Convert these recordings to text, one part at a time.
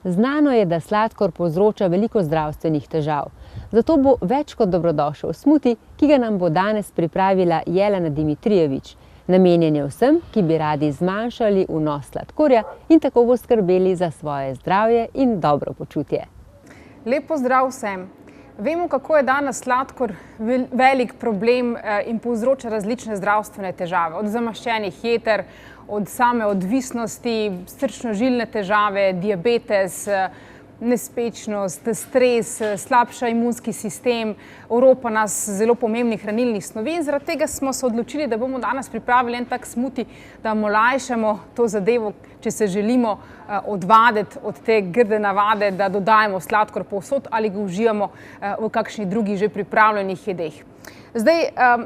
Znano je, da sladkor povzroča veliko zdravstvenih težav. Zato bo več kot dobrodošel smuti, ki ga nam bo danes pripravila Jelena Dimitrijevič. Namenjen je vsem, ki bi radi zmanjšali vnos sladkorja in tako poskrbeli za svoje zdravje in dobro počutje. Lep pozdrav vsem! Vemo, kako je danes sladkor velik problem in povzroča različne zdravstvene težave. Od zamaščenih jeter, od same odvisnosti, srčno-žilne težave, diabetes, nespečnost, stres, slabša imunski sistem, oropa nas zelo pomembnih hranilnih snovi. In zaradi tega smo se odločili, da bomo danes pripravili en tak smuti, da olajšamo to zadevo, če se želimo odvaditi od te grde navade, da dodajemo sladkor povsod ali ga uživamo v kakšnih drugih že pripravljenih jedeh. Zdaj,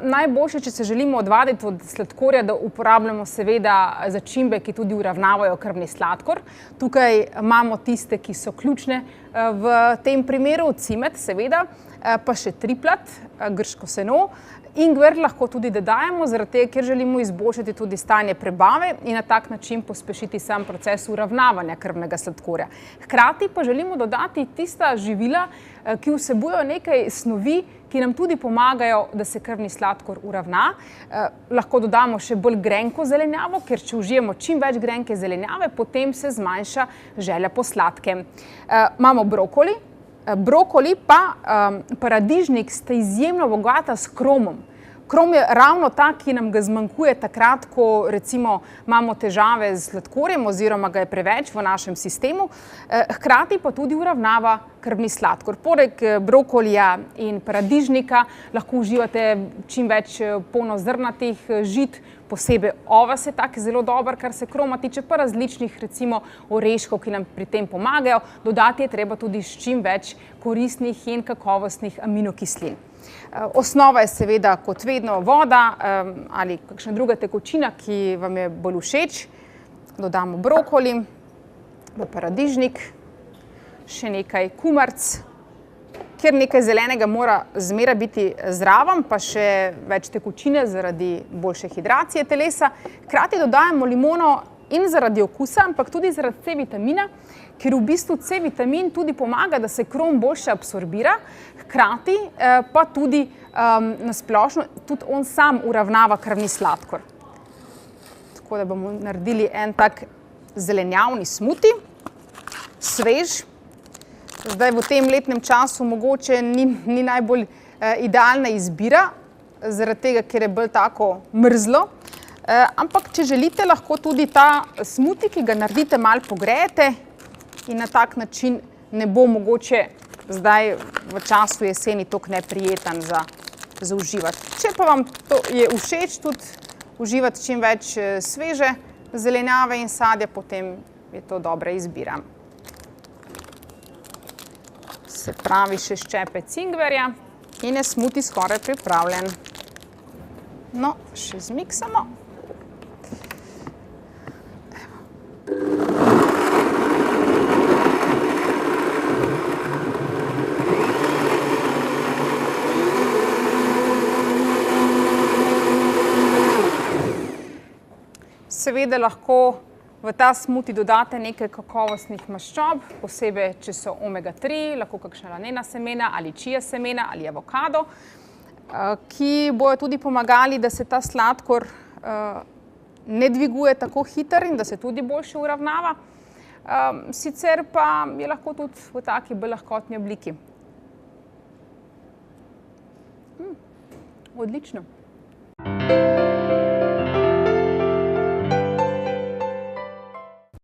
najboljše, če se želimo odvaditi od sladkorja, da uporabljamo seveda začimbe, ki tudi uravnavajo krvni sladkor. Tukaj imamo tiste, ki so ključne v tem primeru, cimet seveda, pa še triplat, grško seno. Ingver lahko tudi dodajamo, zaradi tega, ker želimo izboljšati tudi stanje prebave in na tak način pospešiti sam proces uravnavanja krvnega sladkorja. Hkrati pa želimo dodati tista živila, ki vsebujejo nekaj snovi, ki nam tudi pomagajo, da se krvni sladkor uravna. Lahko dodamo še bolj grenko zelenjavo, ker če užijemo čim več grenke zelenjave, potem se zmanjša želja po sladkem. Imamo brokoli. Brokoli pa paradižnik sta izjemno bogata s kromom. Krom je ravno ta, ki nam ga zmanjkuje takrat, ko recimo imamo težave z sladkorjem oziroma ga je preveč v našem sistemu, hkrati pa tudi uravnava krvni sladkor. Poleg brokolija in paradižnika lahko uživate čim več polnozrnatih žit, posebej oves je tak zelo dober, kar se kroma tiče, pa različnih recimo oreškov, ki nam pri tem pomagajo. Dodati je treba tudi čim več koristnih in kakovostnih aminokislin. Osnova je seveda kot vedno voda ali kakšna druga tekočina, ki vam je bolj všeč. Dodamo brokoli, paradižnik, še nekaj kumaric, kjer nekaj zelenega mora zmeraj biti zraven, pa še več tekočine zaradi boljše hidracije telesa. Hkrati dodajamo limono in zaradi okusa, ampak tudi zaradi C vitamina, ker v bistvu C vitamin tudi pomaga, da se krom boljše absorbira, hkrati pa tudi na splošno tudi on sam uravnava krvni sladkor. Tako da bomo naredili en tak zelenjavni smuti, svež. Zdaj v tem letnem času mogoče ni najbolj idealna izbira, zaradi tega, ker je bolj tako mrzlo. Ampak če želite, lahko tudi ta smuti, ki ga naredite, malo pogrejete in na tak način ne bo mogoče zdaj v času jeseni toliko neprijeten za uživati. Če pa vam to je všeč tudi uživati čim več sveže zelenjave in sadja, potem je to dobra izbira. Se pravi še ščepec ingverja in je smuti skoraj pripravljen. No, še zmiksamo. Seveda lahko v ta smuti dodate nekaj kakovostnih maščob, posebej, če so omega-3, lahko kakšna lanena semena ali čija semena ali avokado, ki bojo tudi pomagali, da se ta sladkor ne dviguje tako hitro in da se tudi boljše uravnava. Sicer pa je lahko tudi v taki bolj lahkotni obliki. Odlično.